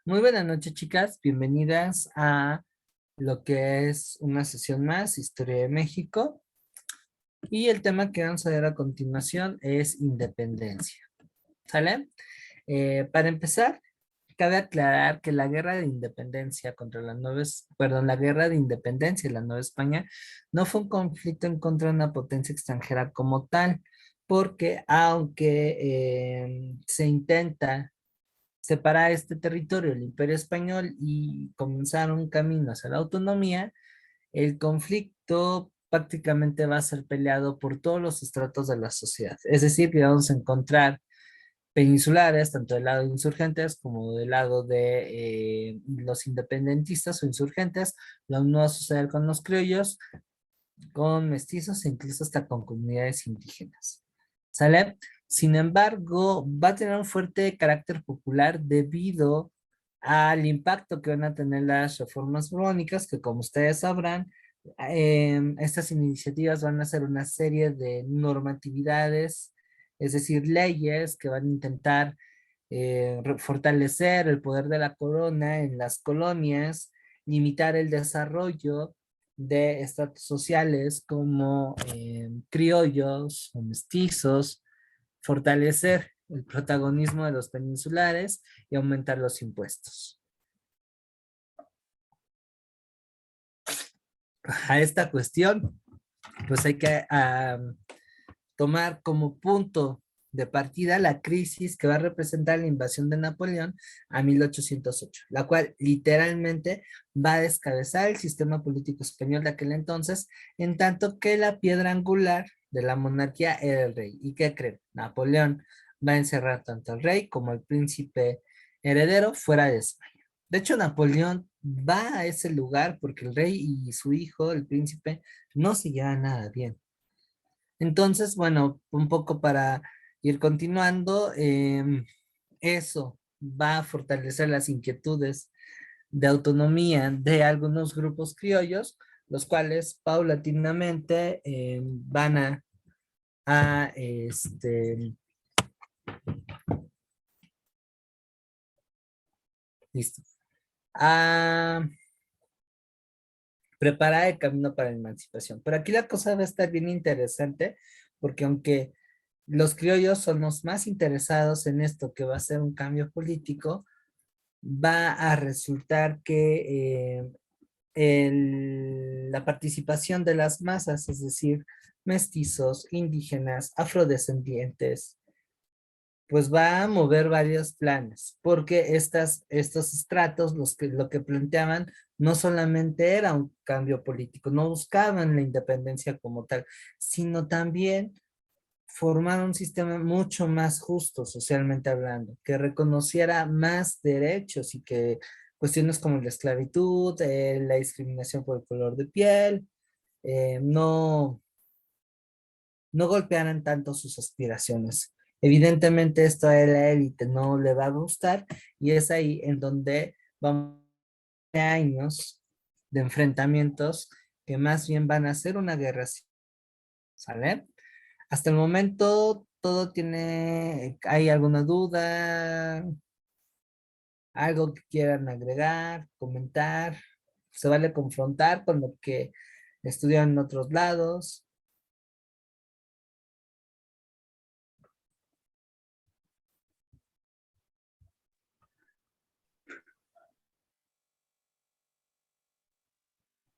Muy buenas noches, chicas. Bienvenidas a lo que es una sesión más, Historia de México. Y el tema que vamos a ver a continuación es independencia. ¿Sale? Para empezar, cabe aclarar que la guerra de independencia contra la la guerra de independencia de la Nueva España no fue un conflicto en contra de una potencia extranjera como tal, porque aunque se intenta separar este territorio del Imperio Español y comenzar un camino hacia la autonomía, el conflicto prácticamente va a ser peleado por todos los estratos de la sociedad. Es decir, que vamos a encontrar peninsulares, tanto del lado de insurgentes como del lado de los independentistas o insurgentes. Lo mismo va a suceder con los criollos, con mestizos e incluso hasta con comunidades indígenas. ¿Sale? Sin embargo, va a tener un fuerte carácter popular debido al impacto que van a tener las reformas borbónicas, que como ustedes sabrán, estas iniciativas van a ser una serie de normatividades, es decir, leyes que van a intentar fortalecer el poder de la corona en las colonias, limitar el desarrollo de estratos sociales como criollos o mestizos, fortalecer el protagonismo de los peninsulares y aumentar los impuestos. A esta cuestión, pues hay que tomar como punto de partida la crisis que va a representar la invasión de Napoleón a 1808, la cual literalmente va a descabezar el sistema político español de aquel entonces, en tanto que la piedra angular de la monarquía era el rey. ¿Y qué creen? Napoleón va a encerrar tanto al rey como al príncipe heredero fuera de España. De hecho, Napoleón va a ese lugar porque el rey y su hijo, el príncipe, no se llevan nada bien. Entonces, bueno, un poco para ir continuando, eso va a fortalecer las inquietudes de autonomía de algunos grupos criollos, los cuales paulatinamente van a listo, a preparar el camino para la emancipación. Pero aquí la cosa va a estar bien interesante, porque aunque los criollos son los más interesados en esto que va a ser un cambio político, va a resultar que la participación de las masas, es decir, mestizos, indígenas, afrodescendientes, pues va a mover varios planes, porque estos estratos, lo que planteaban, no solamente era un cambio político, no buscaban la independencia como tal, sino también formar un sistema mucho más justo socialmente hablando, que reconociera más derechos y que cuestiones como la esclavitud, la discriminación por el color de piel, no golpearan tanto sus aspiraciones. Evidentemente esto a la élite no le va a gustar y es ahí en donde vamos a tener años de enfrentamientos que más bien van a ser una guerra civil, ¿sale? Hasta el momento todo tiene, ¿hay alguna duda? ¿Algo que quieran agregar, comentar? Se vale confrontar con lo que estudian en otros lados.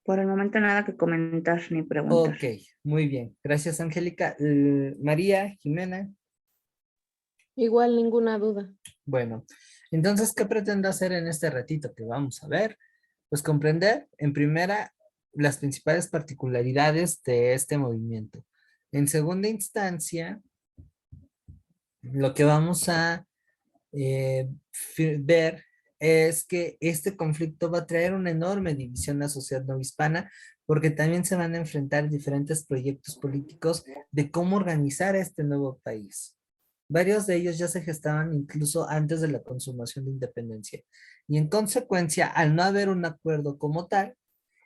Por el momento nada que comentar ni preguntar. Ok, muy bien. Gracias, Angélica. María, Jimena. Igual ninguna duda. Bueno, entonces, ¿qué pretendo hacer en este ratito que vamos a ver? Pues comprender, en primera, las principales particularidades de este movimiento. En segunda instancia, lo que vamos a ver es que este conflicto va a traer una enorme división a la sociedad novohispana porque también se van a enfrentar diferentes proyectos políticos de cómo organizar este nuevo país. Varios de ellos ya se gestaban incluso antes de la consumación de independencia. Y en consecuencia, al no haber un acuerdo como tal,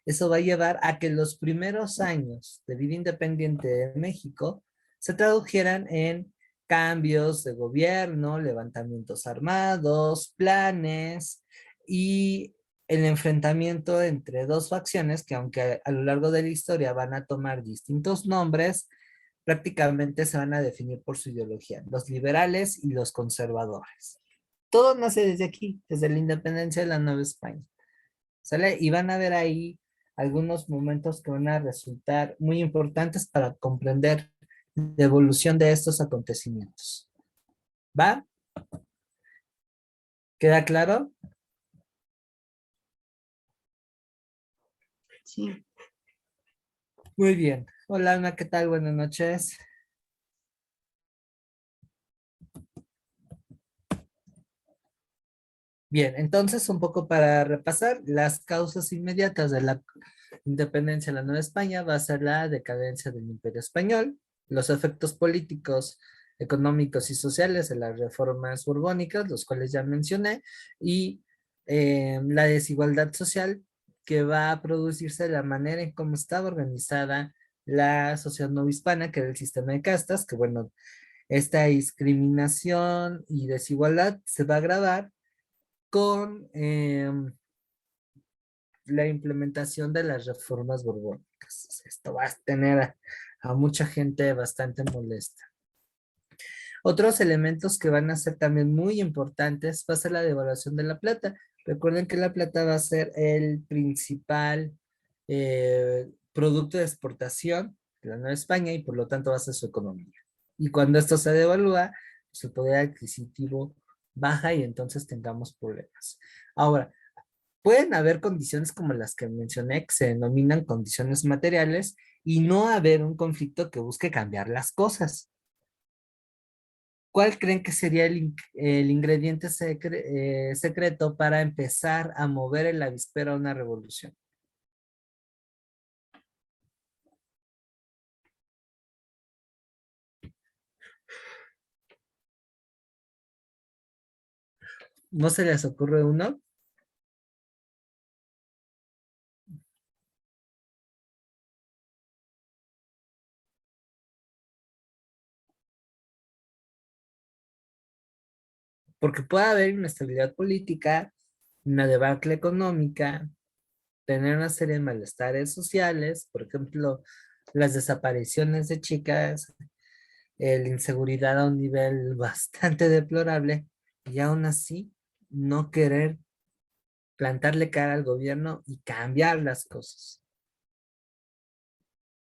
eso va a llevar a que los primeros años de vida independiente de México se tradujeran en cambios de gobierno, levantamientos armados, planes, y el enfrentamiento entre dos facciones que aunque a lo largo de la historia van a tomar distintos nombres, prácticamente se van a definir por su ideología, los liberales y los conservadores. Todo nace desde aquí, desde la independencia de la Nueva España. ¿Sale? Y van a ver ahí algunos momentos que van a resultar muy importantes para comprender la evolución de estos acontecimientos. ¿Va? ¿Queda claro? Sí. Muy bien. Hola, Ana, ¿qué tal? Buenas noches. Bien, entonces un poco para repasar, las causas inmediatas de la independencia de la Nueva España va a ser la decadencia del Imperio Español, los efectos políticos, económicos y sociales de las reformas borbónicas, los cuales ya mencioné, y la desigualdad social que va a producirse de la manera en cómo estaba organizada la sociedad novohispana, que era el sistema de castas, que bueno, esta discriminación y desigualdad se va a agravar con la implementación de las reformas borbónicas. Esto va a tener a mucha gente bastante molesta. Otros elementos que van a ser también muy importantes va a ser la devaluación de la plata. Recuerden que la plata va a ser el principal producto de exportación de la Nueva España y por lo tanto va a ser su economía. Y cuando esto se devalúa, su poder adquisitivo baja y entonces tengamos problemas. Ahora, pueden haber condiciones como las que mencioné, que se denominan condiciones materiales, y no haber un conflicto que busque cambiar las cosas. ¿Cuál creen que sería el ingrediente secreto para empezar a mover el avispero a una revolución? ¿No se les ocurre uno? Porque puede haber inestabilidad política, una debacle económica, tener una serie de malestares sociales, por ejemplo, las desapariciones de chicas, la inseguridad a un nivel bastante deplorable, y aún así no querer plantarle cara al gobierno y cambiar las cosas.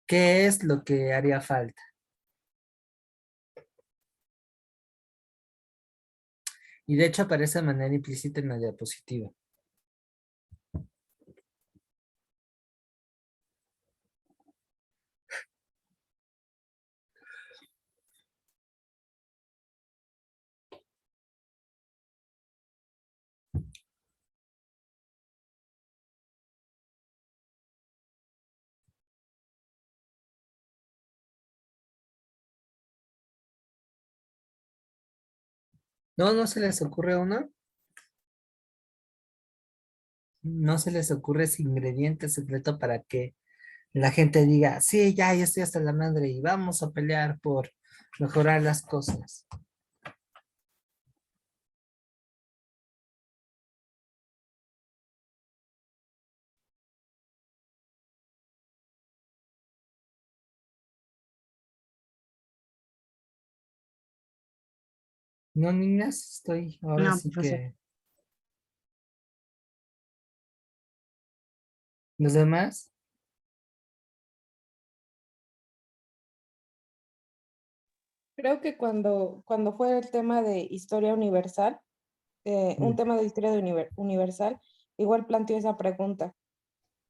¿Qué es lo que haría falta? Y de hecho aparece de manera implícita en la diapositiva. ¿No, no se les ocurre uno? ¿No se les ocurre ese ingrediente secreto para que la gente diga, sí, ya estoy hasta la madre y vamos a pelear por mejorar las cosas? No, niñas, estoy ahora No, sí profesor. que... ¿Los demás? Creo que cuando fue el tema de historia universal, un Mm, tema de historia universal, igual planteó esa pregunta.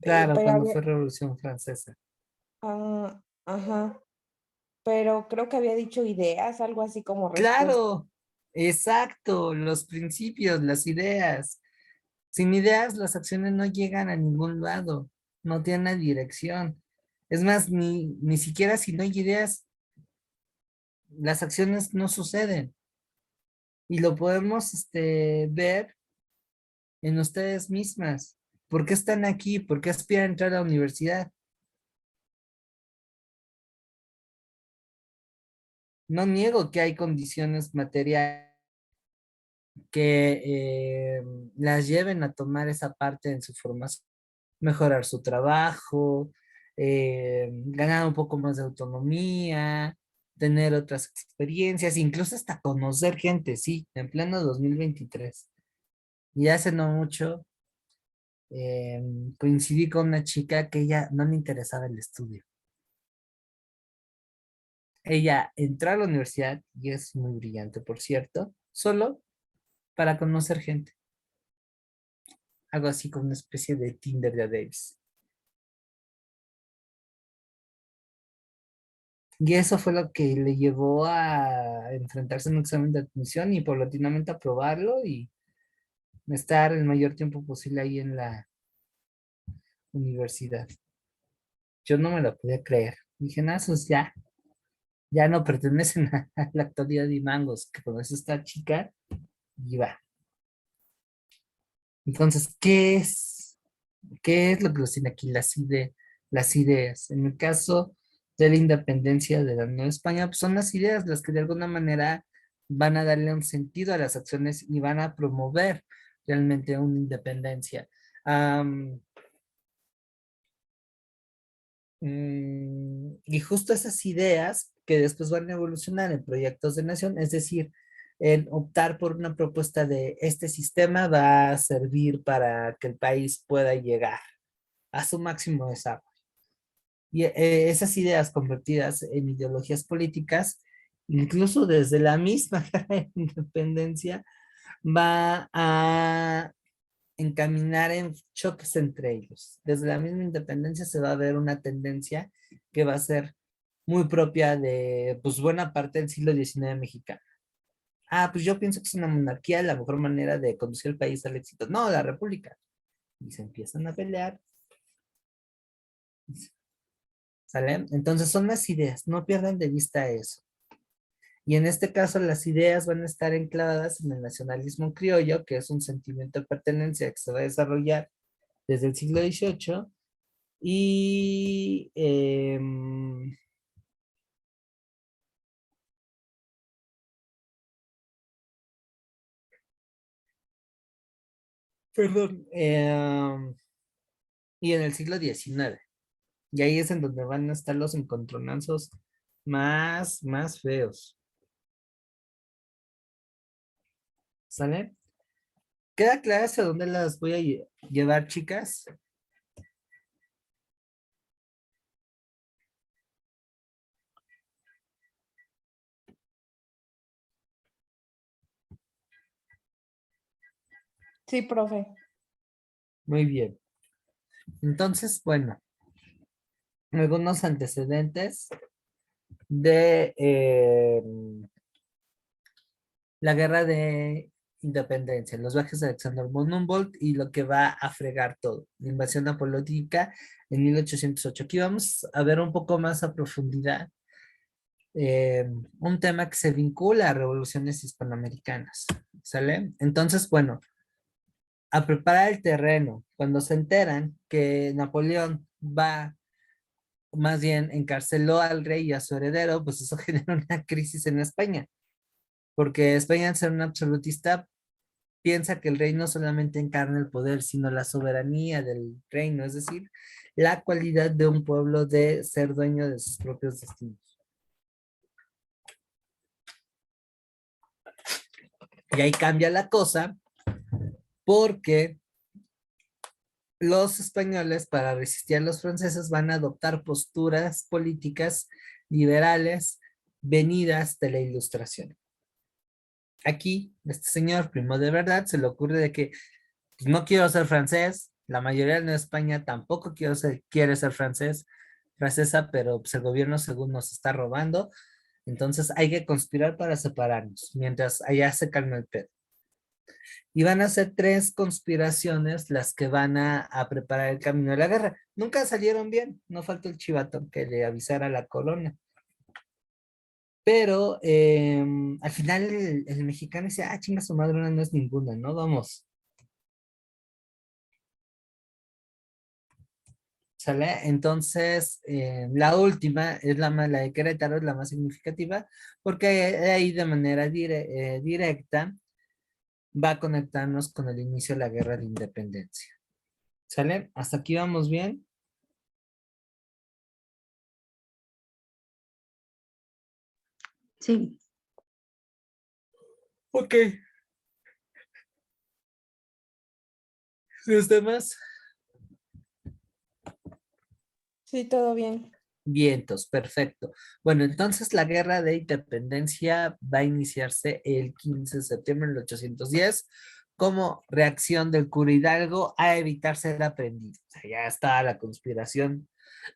claro, Pero cuando había, fue Revolución Francesa. ajá, pero creo que había dicho ideas, algo así como respuesta. Claro, exacto, los principios, las ideas. Sin ideas, las acciones no llegan a ningún lado, no tienen una dirección. Es más, ni siquiera si no hay ideas, las acciones no suceden. Y lo podemos ver en ustedes mismas. ¿Por qué están aquí? ¿Por qué aspiran a entrar a la universidad? No niego que hay condiciones materiales que las lleven a tomar esa parte en su formación, mejorar su trabajo, ganar un poco más de autonomía, tener otras experiencias, incluso hasta conocer gente, sí, en pleno 2023. Y hace no mucho eh, coincidí con una chica que ella no le interesaba el estudio. Ella entró a la universidad y es muy brillante, por cierto, solo para conocer gente. Algo así como una especie de Tinder de Davis. Y eso fue lo que le llevó a enfrentarse a un examen de admisión y paulatinamente aprobarlo y estar el mayor tiempo posible ahí en la universidad. Yo no me lo podía creer. Dije, no, esos ya no pertenecen a la actualidad de Mangos, que conoce esta chica y va. Entonces, ¿qué es lo que nos tiene aquí? Las ideas. En el caso de la independencia de la Nueva España, pues son las ideas las que de alguna manera van a darle un sentido a las acciones y van a promover realmente una independencia. Am, y justo esas ideas que después van a evolucionar en proyectos de nación, es decir, en optar por una propuesta de este sistema va a servir para que el país pueda llegar a su máximo desarrollo. Y esas ideas convertidas en ideologías políticas, incluso desde la misma independencia, va a encaminar en choques entre ellos. Desde la misma independencia se va a ver una tendencia que va a ser muy propia de pues buena parte del siglo XIX mexicano. Ah, pues yo pienso que es una monarquía la mejor manera de conducir el país al éxito. No, la república. Y se empiezan a pelear. ¿Sale? Entonces son las ideas, no pierdan de vista eso. Y en este caso las ideas van a estar enclavadas en el nacionalismo criollo, que es un sentimiento de pertenencia que se va a desarrollar desde el siglo XVIII. Y perdón, y en el siglo XIX. Y ahí es en donde van a estar los encontronazos más feos. ¿Sale? ¿Queda claro hacia dónde las voy a llevar, chicas? Sí, profe. Muy bien. Entonces, bueno, algunos antecedentes de la guerra de independencia, los viajes de Alexander von Humboldt y lo que va a fregar todo, la invasión napoleónica en 1808. Aquí vamos a ver un poco más a profundidad un tema que se vincula a revoluciones hispanoamericanas, ¿sale? Entonces, bueno, a preparar el terreno, cuando se enteran que Napoleón va, más bien encarceló al rey y a su heredero, pues eso genera una crisis en España, porque España, al ser un absolutista, piensa que el rey no solamente encarna el poder, sino la soberanía del reino, es decir, la cualidad de un pueblo de ser dueño de sus propios destinos. Y ahí cambia la cosa porque los españoles, para resistir a los franceses, van a adoptar posturas políticas liberales venidas de la Ilustración. Aquí, este señor, Primo de Verdad, se le ocurre de que pues, no quiero ser francés, la mayoría de España tampoco quiere ser francesa, pero pues, el gobierno según nos está robando, entonces hay que conspirar para separarnos, mientras allá se calma el pedo. Y van a ser tres conspiraciones las que van a preparar el camino de la guerra. Nunca salieron bien, no faltó el chivatón que le avisara a la corona. Pero al final el mexicano dice, ah, chinga su madre, una no es ninguna, ¿no? Vamos. ¿Sale? Entonces, la última es la de Querétaro, es la más significativa, porque ahí de manera directa va a conectarnos con el inicio de la Guerra de Independencia. ¿Sale? ¿Hasta aquí vamos bien? Sí, Ok. ¿Los demás? Sí, todo bien. Vientos, perfecto. Bueno, entonces la guerra de independencia va a iniciarse el 15 de septiembre de 1810 como reacción del cura Hidalgo a evitar ser aprendido. O sea, ya está la conspiración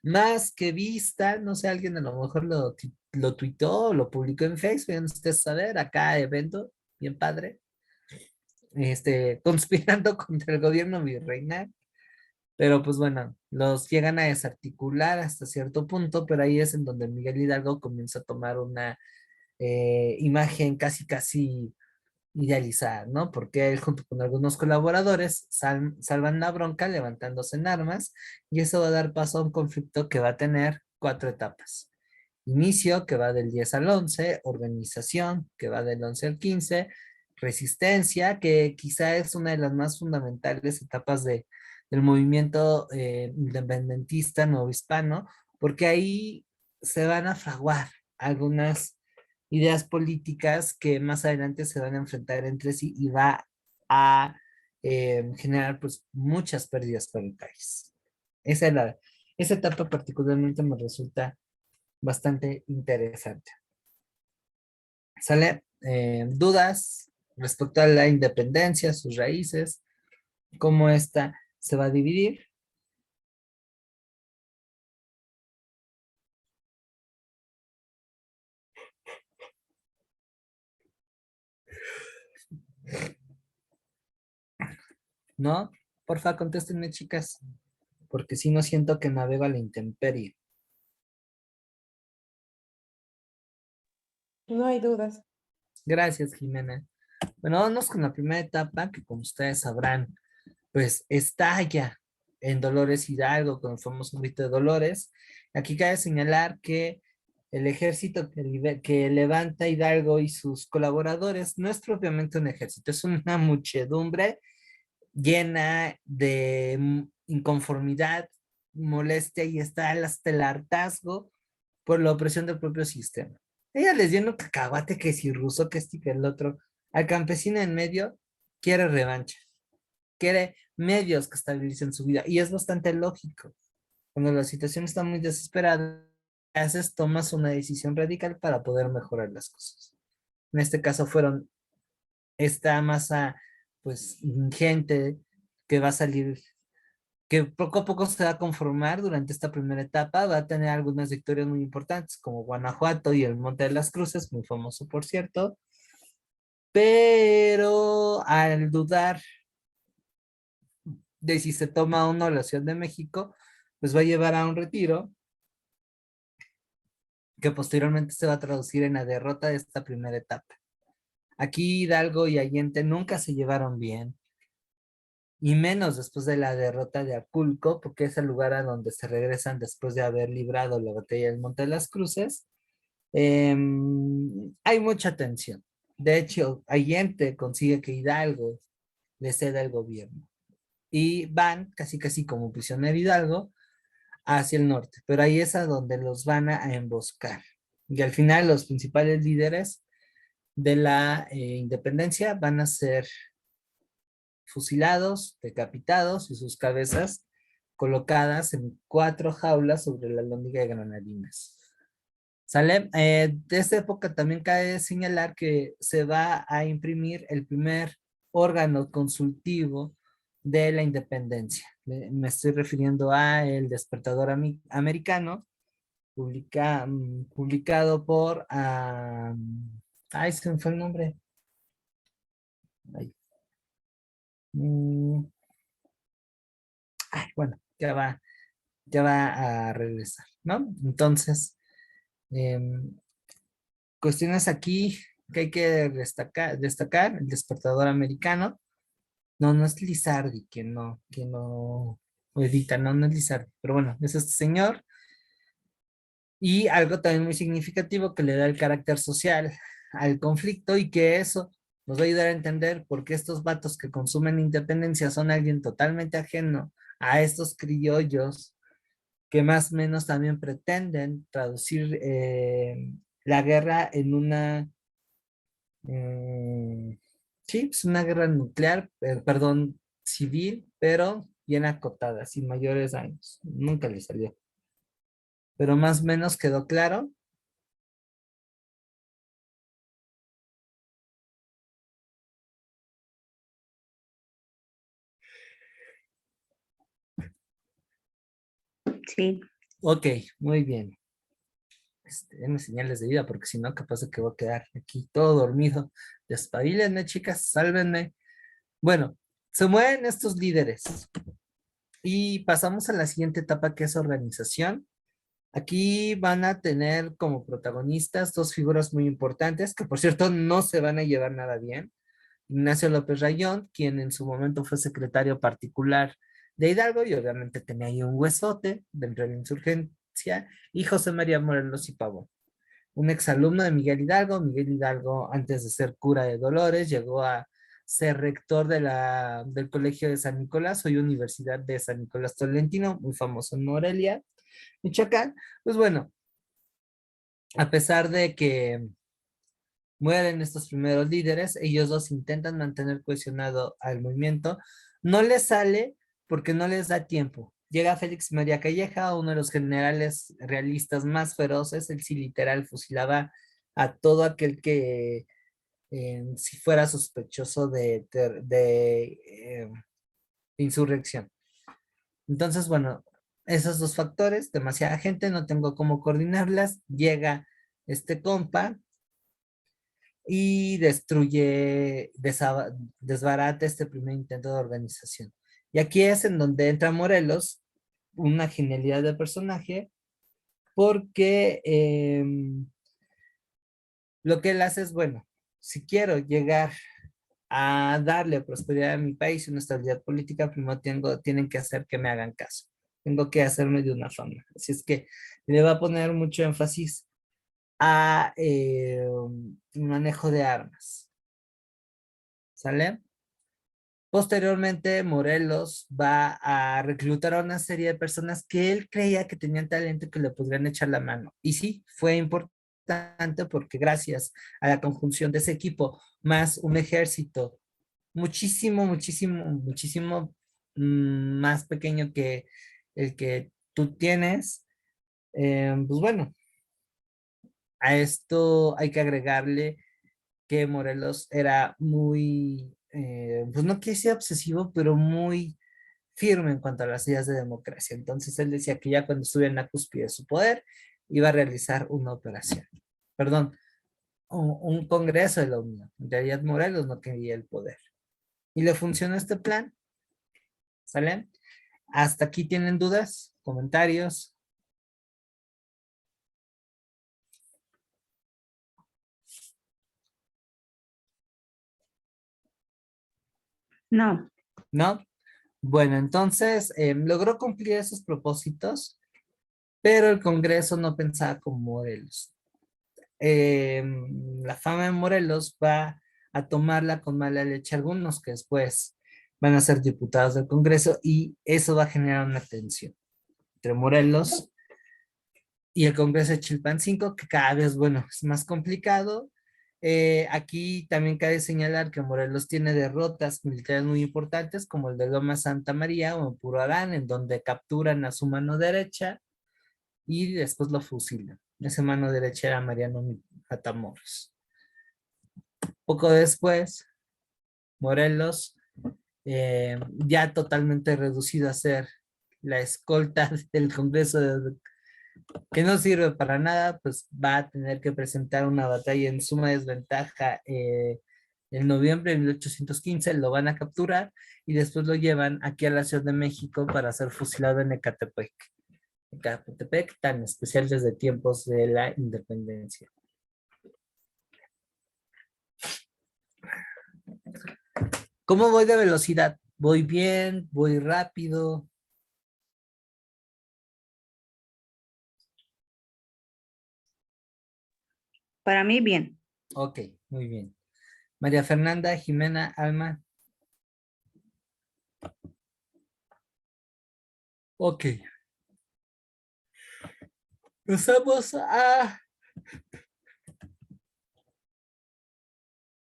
más que vista. No sé, alguien a lo mejor lo tuitó, lo publicó en Facebook, vayan ustedes a saber, acá evento, bien padre, conspirando contra el gobierno virreinal. Pero pues bueno, los llegan a desarticular hasta cierto punto, pero ahí es en donde Miguel Hidalgo comienza a tomar una imagen casi casi idealizada, ¿no? Porque él junto con algunos colaboradores salvan la bronca levantándose en armas y eso va a dar paso a un conflicto que va a tener 4 etapas. Inicio, que va del 10 al 11, organización, que va del 11 al 15, resistencia, que quizá es una de las más fundamentales etapas del movimiento independentista novohispano, porque ahí se van a fraguar algunas ideas políticas que más adelante se van a enfrentar entre sí y va a generar pues muchas pérdidas para el país. Esa etapa particularmente me resulta bastante interesante. ¿Sale? ¿Dudas respecto a la independencia, sus raíces, cómo esta se va a dividir? ¿No? Porfa, contéstenme, chicas, porque si no siento que navego a la intemperie. No hay dudas. Gracias, Jimena. Bueno, vamos con la primera etapa, que como ustedes sabrán, pues estalla en Dolores Hidalgo con el famoso grito de Dolores. Aquí cabe señalar que el ejército que levanta Hidalgo y sus colaboradores no es propiamente un ejército, es una muchedumbre llena de inconformidad, molestia y está hasta el hartazgo por la opresión del propio sistema. Ella les dio un cacahuate que si ruso, que este que el otro. Al campesino en medio quiere revancha, quiere medios que estabilicen su vida y es bastante lógico. Cuando la situación está muy desesperada, haces, tomas una decisión radical para poder mejorar las cosas. En este caso fueron esta masa, pues, gente que va a salir, que poco a poco se va a conformar durante esta primera etapa, va a tener algunas victorias muy importantes, como Guanajuato y el Monte de las Cruces, muy famoso por cierto, pero al dudar de si se toma o no la Ciudad de México, pues va a llevar a un retiro que posteriormente se va a traducir en la derrota de esta primera etapa. Aquí Hidalgo y Allende nunca se llevaron bien, y menos después de la derrota de Aculco, porque es el lugar a donde se regresan después de haber librado la batalla del Monte de las Cruces. Hay mucha tensión. De hecho, Allende consigue que Hidalgo le ceda el gobierno y van casi casi como prisionero Hidalgo hacia el norte, pero ahí es a donde los van a emboscar. Y al final los principales líderes de la independencia van a ser fusilados, decapitados y sus cabezas colocadas en 4 jaulas sobre la lóndiga de Granadinas. ¿Sale? De esta época también cabe señalar que se va a imprimir el primer órgano consultivo de la independencia. Me estoy refiriendo a El Despertador Americano, publicado por, ay, se me fue el nombre. Ay, mm, ay, bueno, ya va a regresar, ¿no? Entonces, em, cuestiones aquí que hay que destacar, El Despertador Americano. No, no es Lizardi quien no edita, no, no es Lizardi, pero bueno, es este señor. Y algo también muy significativo que le da el carácter social al conflicto y que eso nos va a ayudar a entender por qué estos vatos que consumen independencia son alguien totalmente ajeno a estos criollos que más o menos también pretenden traducir la guerra en una, mm, sí, es una guerra nuclear, perdón, civil, pero bien acotada, sin mayores daños. Nunca le salió. Pero más o menos quedó claro. Sí, Ok, muy bien. Denme señales de vida, porque si no, capaz de que voy a quedar aquí todo dormido. Despabilenme, chicas, sálvenme. Bueno, se mueven estos líderes y pasamos a la siguiente etapa, que es organización. Aquí van a tener como protagonistas dos figuras muy importantes, que por cierto no se van a llevar nada bien. Ignacio López Rayón, quien en su momento fue secretario particular de Hidalgo y obviamente tenía ahí un huesote dentro de la insurgencia, y José María Morelos y Pavón, un exalumno de Miguel Hidalgo. Miguel Hidalgo, antes de ser cura de Dolores, llegó a ser rector del Colegio de San Nicolás, hoy Universidad de San Nicolás Tolentino, muy famoso en Morelia, Michoacán. Pues bueno, a pesar de que mueren estos primeros líderes, ellos dos intentan mantener cohesionado al movimiento. No les sale porque no les da tiempo. Llega Félix María Calleja, uno de los generales realistas más feroces. Él sí literal fusilaba a todo aquel que si fuera sospechoso de insurrección. Entonces, bueno, esos dos factores, demasiada gente, no tengo cómo coordinarlas. Llega este compa y desbarata este primer intento de organización. Y aquí es en donde entra Morelos, una genialidad de personaje, porque lo que él hace es, bueno, si quiero llegar a darle prosperidad a mi país y una estabilidad política, primero tienen que hacer que me hagan caso. Tengo que hacerme de una fama. Así es que le va a poner mucho énfasis a manejo de armas. ¿Sale? Posteriormente, Morelos va a reclutar a una serie de personas que él creía que tenían talento y que le podrían echar la mano. Y sí, fue importante porque gracias a la conjunción de ese equipo, más un ejército muchísimo más pequeño que el que tú tienes, pues bueno, a esto hay que agregarle que Morelos era muy, pues no quiero decir obsesivo, pero muy firme en cuanto a las ideas de democracia. Entonces él decía que ya cuando estuviera en la cúspide de su poder, iba a realizar una operación, perdón, un congreso de la Unión. En realidad Morelos no quería el poder. Y le funcionó este plan, ¿sale? ¿Hasta aquí tienen dudas, comentarios? no, ¿No? Bueno, entonces logró cumplir esos propósitos, pero el Congreso no pensaba como Morelos. La fama de Morelos va a tomarla con mala leche algunos que después van a ser diputados del Congreso, y eso va a generar una tensión entre Morelos y el Congreso de Chilpancingo, que cada vez, bueno, es más complicado. Aquí también cabe señalar que Morelos tiene derrotas militares muy importantes, como el de Loma Santa María o en Puro Adán, en donde capturan a su mano derecha y después lo fusilan. Esa mano derecha era Mariano Matamoros. Poco después, Morelos, ya totalmente reducido a ser la escolta del Congreso que no sirve para nada, pues va a tener que presentar una batalla en suma desventaja en noviembre de 1815. Lo van a capturar y después lo llevan aquí a la Ciudad de México para ser fusilado en Ecatepec. Ecatepec, tan especial desde tiempos de la independencia. ¿Cómo voy de velocidad? ¿Voy bien? ¿Voy rápido? para mí bien. Ok, muy bien. María Fernanda, Jimena, Alma. Ok. Pasamos a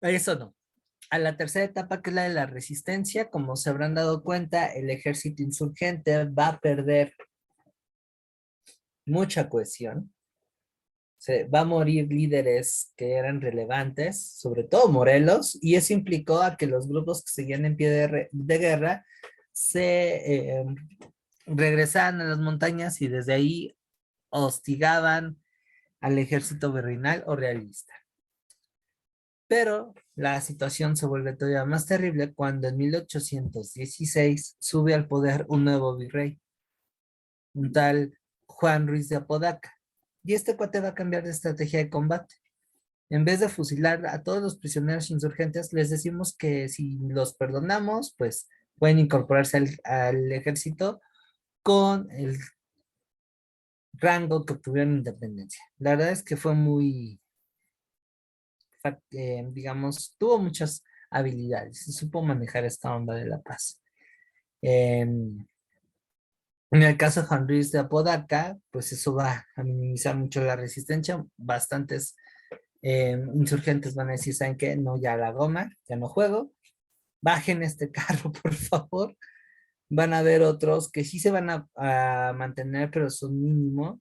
eso no. A la tercera etapa, que es la de la resistencia. Como se habrán dado cuenta, el ejército insurgente va a perder mucha cohesión. Se va a morir líderes que eran relevantes, sobre todo Morelos, y eso implicó a que los grupos que seguían en pie de guerra se regresaran a las montañas y desde ahí hostigaban al ejército virreinal o realista. Pero la situación se vuelve todavía más terrible cuando en 1816 sube al poder un nuevo virrey, un tal Juan Ruiz de Apodaca. Y este cuate va a cambiar de estrategia de combate. En vez de fusilar a todos los prisioneros insurgentes, les decimos que si los perdonamos, pues pueden incorporarse al ejército con el rango que obtuvieron en independencia. La verdad es que fue muy, digamos, tuvo muchas habilidades y supo manejar esta onda de la paz. En el caso de Juan Luis de Apodaca, pues eso va a minimizar mucho la resistencia. Bastantes insurgentes van a decir, ¿saben qué? No, ya la goma, ya no juego. Bajen este carro, por favor. Van a haber otros que sí se van a mantener, pero son mínimo.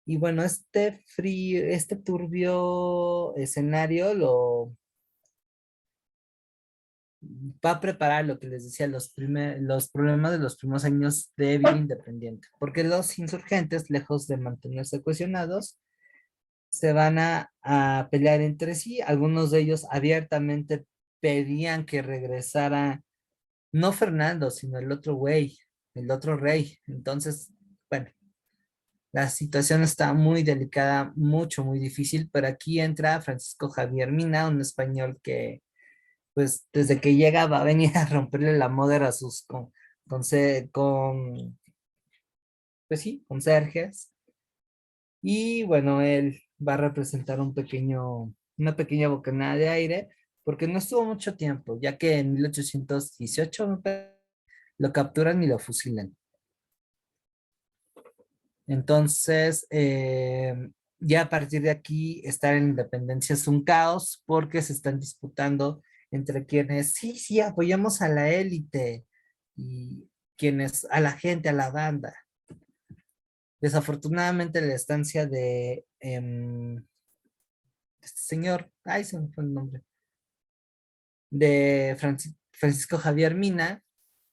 Y bueno, este frío, este turbio escenario lo va a preparar lo que les decía, los problemas de los primeros años de vida independiente. Porque los insurgentes, lejos de mantenerse cohesionados, se van a pelear entre sí. Algunos de ellos abiertamente pedían que regresara, no Fernando, sino el otro güey, el otro rey. Entonces, bueno, la situación está muy delicada, muy difícil, pero aquí entra Francisco Javier Mina, un español que, pues, desde que llega va a venir a romperle la madre a sus, pues sí, conserjes. Y bueno, él va a representar una pequeña bocanada de aire, porque no estuvo mucho tiempo, ya que en 1818 lo capturan y lo fusilan. Entonces, ya a partir de aquí, estar en independencia es un caos porque se están disputando entre quienes, sí, sí, apoyamos a la élite y quienes, a la gente, a la banda. Desafortunadamente, la estancia de este señor, ay, se me fue el nombre, de Francisco Javier Mina,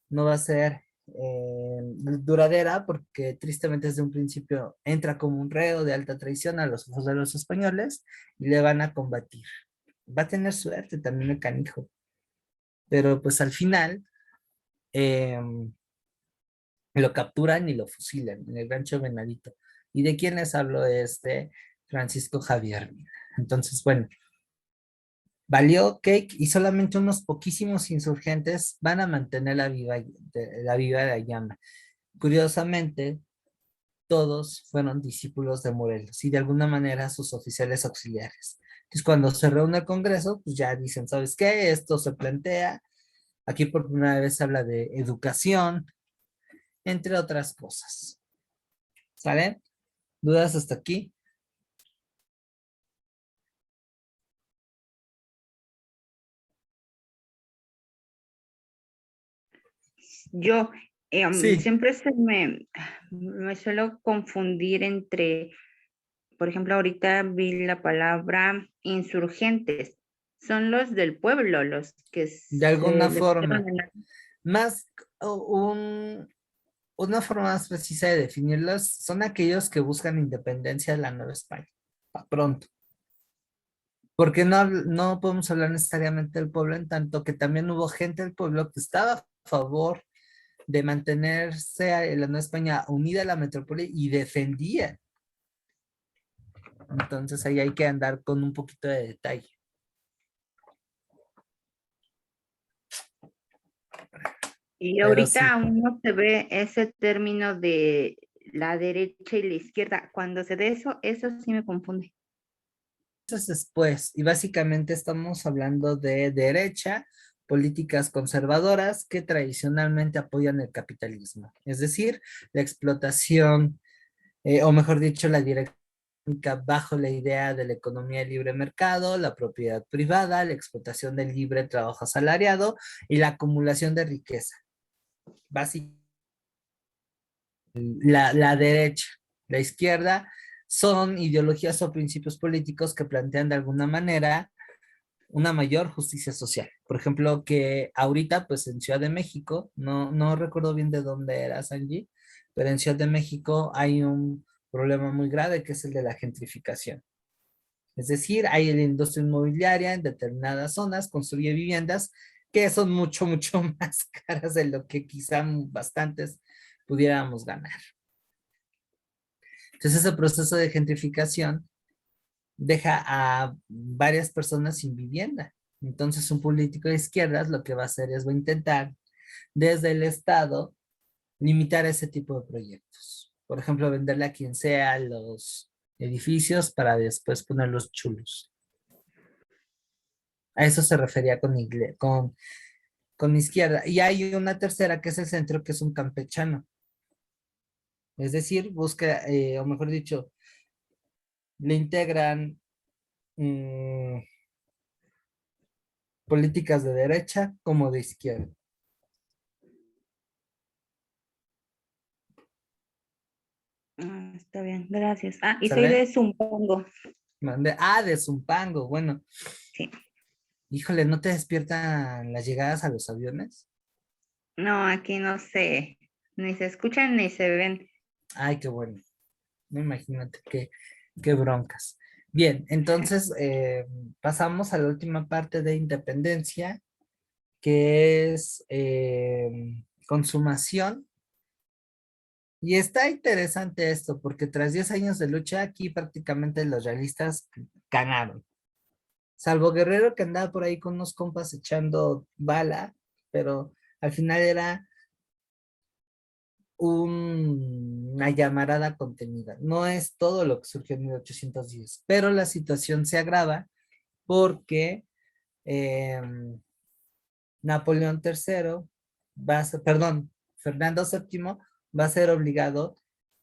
no va a ser duradera porque tristemente desde un principio entra como un reo de alta traición a los ojos de los españoles y le van a combatir. Va a tener suerte también el canijo, pero pues al final eh, lo capturan y lo fusilan en el rancho Venadito. ¿Y de quién les hablo? De Francisco Javier Mina. Entonces, bueno, valió cake y solamente unos poquísimos insurgentes van a mantener la viva la llama. Curiosamente, todos fueron discípulos de Morelos y de alguna manera sus oficiales auxiliares. Entonces, cuando se reúne el Congreso, pues ya dicen, ¿sabes qué? Esto se plantea. Aquí por primera vez se habla de educación, entre otras cosas. ¿Sale? ¿Dudas hasta aquí? Yo Sí, siempre me suelo confundir entre, por ejemplo, ahorita vi la palabra insurgentes. Son los del pueblo, los que de se alguna defendieron forma. en la... Más una forma más precisa de definirlos son aquellos que buscan independencia de la Nueva España. Pa' pronto. Porque no podemos hablar necesariamente del pueblo, en tanto que también hubo gente del pueblo que estaba a favor de mantenerse la Nueva España unida a la metrópoli y defendía. Entonces ahí hay que andar con un poquito de detalle. Y Pero ahorita sí, aún no se ve ese término de la derecha y la izquierda. Cuando se ve eso, eso sí me confunde. después, y básicamente estamos hablando de derecha, políticas conservadoras que tradicionalmente apoyan el capitalismo, es decir, la explotación, o mejor dicho, la dirección bajo la idea de la economía de libre mercado, la propiedad privada, la explotación del libre trabajo asalariado y la acumulación de riqueza. Básicamente, la derecha, la izquierda, son ideologías o principios políticos que plantean de alguna manera una mayor justicia social. Por ejemplo, que ahorita, pues en Ciudad de México, no recuerdo bien de dónde era Sanji, pero en Ciudad de México hay un problema muy grave que es el de la gentrificación. Es decir, hay la industria inmobiliaria en determinadas zonas, construye viviendas que son mucho, mucho más caras de lo que quizá bastantes pudiéramos ganar. Entonces, ese proceso de gentrificación deja a varias personas sin vivienda. Entonces, un político de izquierdas lo que va a hacer es va a intentar desde el Estado limitar ese tipo de proyectos. Por ejemplo, venderle a quien sea los edificios para después ponerlos chulos. A eso se refería con izquierda. Y hay una tercera que es el centro, que es un campechano. Es decir, busca, o mejor dicho, le integran políticas de derecha como de izquierda. Está bien, gracias. Y soy ¿Sale? de Zumpango. De Zumpango, bueno. Sí. Híjole, ¿no te despiertan las llegadas a los aviones? No, aquí no sé, ni se escuchan ni se ven. Ay, qué bueno. No, imagínate qué broncas. Bien, entonces pasamos a la última parte de independencia, que es consumación. Y está interesante esto, porque tras 10 años de lucha, aquí prácticamente los realistas ganaron. Salvo Guerrero, que andaba por ahí con unos compas echando bala, pero al final era una llamarada contenida. No es todo lo que surgió en 1810, pero la situación se agrava porque Napoleón III Fernando VII va a ser obligado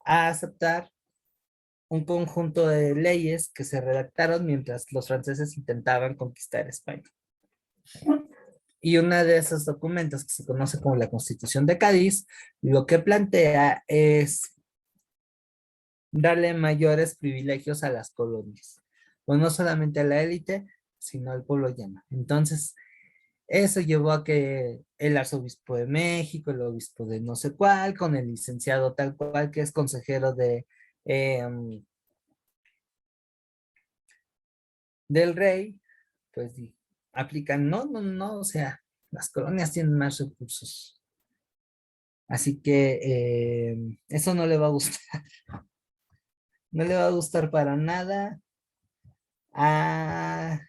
a aceptar un conjunto de leyes que se redactaron mientras los franceses intentaban conquistar España. Y uno de esos documentos, que se conoce como la Constitución de Cádiz, lo que plantea es darle mayores privilegios a las colonias. Pues no solamente a la élite, sino al pueblo llano. Entonces, eso llevó a que el arzobispo de México, el obispo de no sé cuál, con el licenciado tal cual, que es consejero del rey, pues aplican, no, o sea, las colonias tienen más recursos. Así que eso no le va a gustar. No le va a gustar para nada a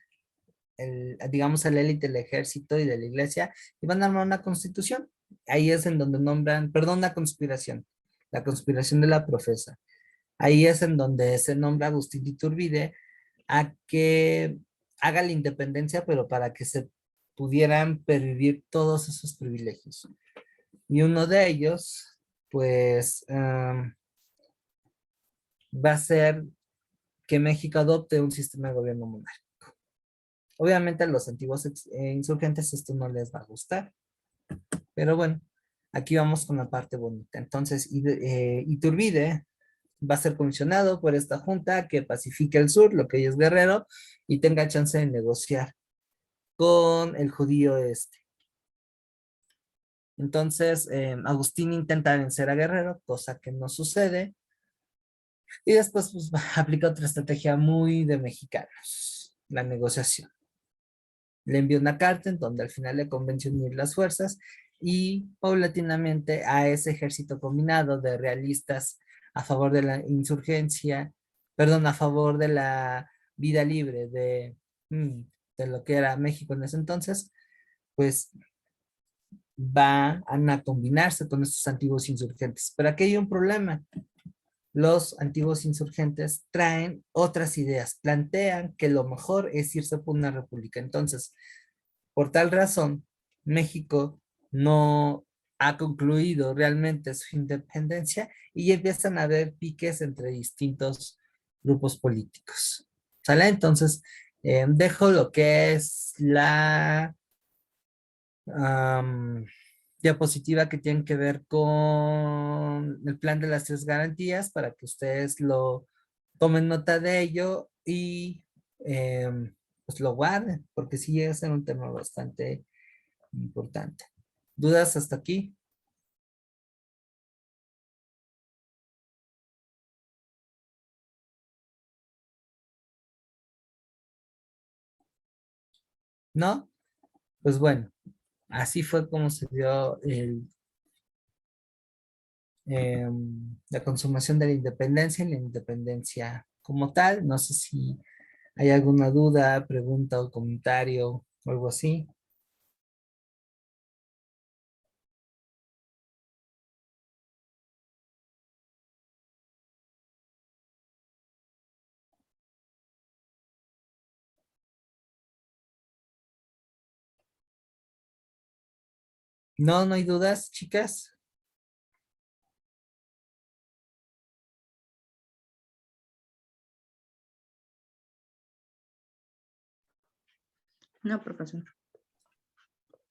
digamos, a la élite del ejército y de la iglesia, y van a armar una constitución. Ahí es en donde nombran, perdón, la conspiración de la profesa. Ahí es en donde se nombra a Agustín de Iturbide a que haga la independencia, pero para que se pudieran pervivir todos esos privilegios. Y uno de ellos, pues, va a ser que México adopte un sistema de gobierno monárquico. Obviamente a los antiguos insurgentes esto no les va a gustar, pero bueno, aquí vamos con la parte bonita. Entonces, Iturbide va a ser comisionado por esta junta que pacifique el sur, lo que hoy es Guerrero, y tenga chance de negociar con el judío este. Entonces, Agustín intenta vencer a Guerrero, cosa que no sucede, y después pues, aplica otra estrategia muy de mexicanos, la negociación. Le envió una carta en donde al final le convenció unir las fuerzas y paulatinamente a ese ejército combinado de realistas a favor de la insurgencia, perdón, a favor de la vida libre de lo que era México en ese entonces, pues van a combinarse con estos antiguos insurgentes. Pero aquí hay un problema. los antiguos insurgentes traen otras ideas, plantean que lo mejor es irse por una república. Entonces, por tal razón, México no ha concluido realmente su independencia y empiezan a haber piques entre distintos grupos políticos. ¿Sale? Entonces, dejo lo que es la diapositiva que tiene que ver con el plan de las 3 garantías para que ustedes lo tomen nota de ello y pues lo guarden, porque sí llega a ser un tema bastante importante. ¿Dudas hasta aquí? ¿No? Pues bueno, así fue como se dio la consumación de la independencia y la independencia como tal. No sé si hay alguna duda, pregunta o comentario o algo así. No, no hay dudas, chicas. No, profesor.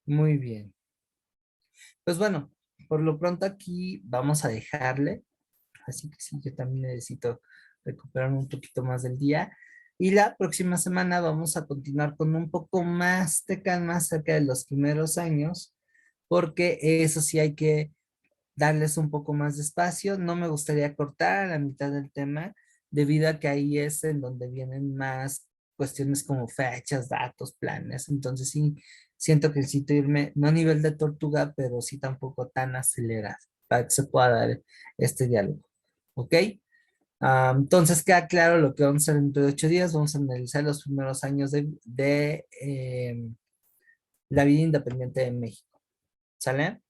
Muy bien. Pues bueno, por lo pronto aquí vamos a dejarle. Así que sí, yo también necesito recuperarme un poquito más del día. Y la próxima semana vamos a continuar con un poco más de calma acerca de los primeros años, porque eso sí hay que darles un poco más de espacio. No me gustaría cortar a la mitad del tema, debido a que ahí es en donde vienen más cuestiones como fechas, datos, planes. Entonces sí, siento que necesito irme, no a nivel de tortuga, pero sí tampoco tan acelerado, para que se pueda dar este diálogo. ¿Ok? Entonces queda claro lo que vamos a hacer dentro de 8 días. Vamos a analizar los primeros años de la vida independiente de México. ¿Sale?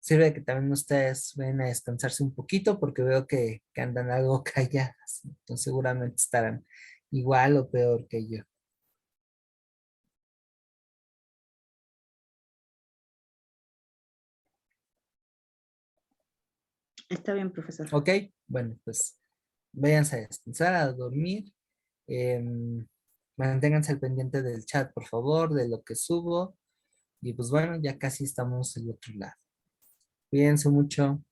Sirve de que también ustedes ven a descansarse un poquito porque veo que andan algo calladas. Entonces seguramente estarán igual o peor que yo. Está bien, profesor. ¿Ok? Bueno, pues váyanse a descansar, a dormir. em, Manténganse al pendiente del chat, por favor, de lo que subo. Y pues bueno, ya casi estamos del otro lado. Cuídense mucho.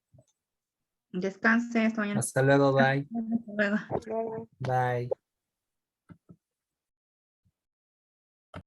Descanse, hasta mañana. Hasta luego, bye. Hasta luego. Luego. Bye.